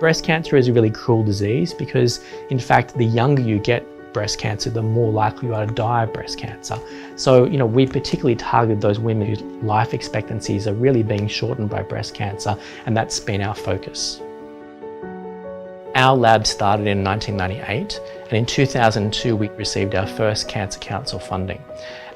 Breast cancer is a really cruel disease because, in fact, the younger you get breast cancer, the more likely you are to die of breast cancer. So, we particularly targeted those women whose life expectancies are really being shortened by breast cancer, and that's been our focus. Our lab started in 1998, and in 2002 we received our first Cancer Council funding.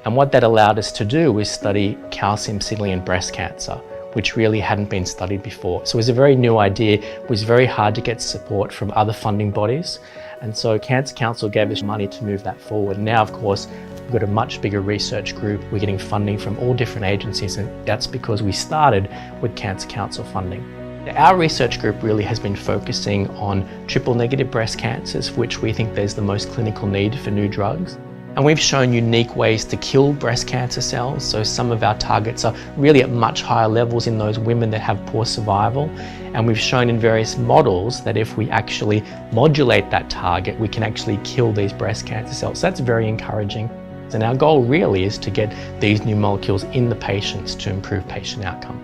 And what that allowed us to do was study calcium signaling in breast cancer, which really hadn't been studied before. So it was a very new idea. It was very hard to get support from other funding bodies. And so Cancer Council gave us money to move that forward. Now, of course, we've got a much bigger research group. We're getting funding from all different agencies, and that's because we started with Cancer Council funding. Our research group really has been focusing on triple-negative breast cancers, for which we think there's the most clinical need for new drugs. And we've shown unique ways to kill breast cancer cells. So some of our targets are really at much higher levels in those women that have poor survival. And we've shown in various models that if we actually modulate that target, we can actually kill these breast cancer cells. So that's very encouraging. And our goal really is to get these new molecules in the patients to improve patient outcome.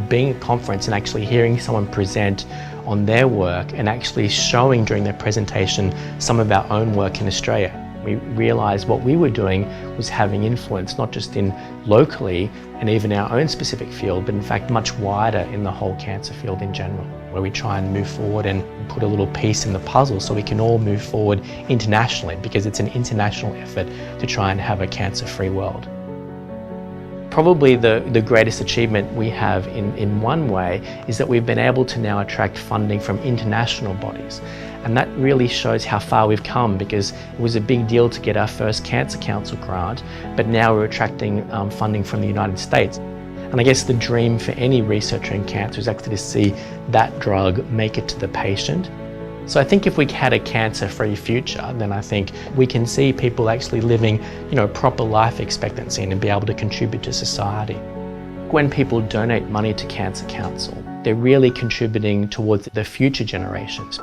Being at a conference and actually hearing someone present on their work and actually showing during their presentation some of our own work in Australia, we realised what we were doing was having influence not just in locally and even our own specific field, but in fact much wider in the whole cancer field in general, where we try and move forward and put a little piece in the puzzle so we can all move forward internationally, because it's an international effort to try and have a cancer-free world. Probably the greatest achievement we have in one way is that we've been able to now attract funding from international bodies. And that really shows how far we've come, because it was a big deal to get our first Cancer Council grant, but now we're attracting funding from the United States. And I guess the dream for any researcher in cancer is actually to see that drug make it to the patient. So I think if we had a cancer-free future, then I think we can see people actually living, proper life expectancy and be able to contribute to society. When people donate money to Cancer Council, they're really contributing towards the future generations.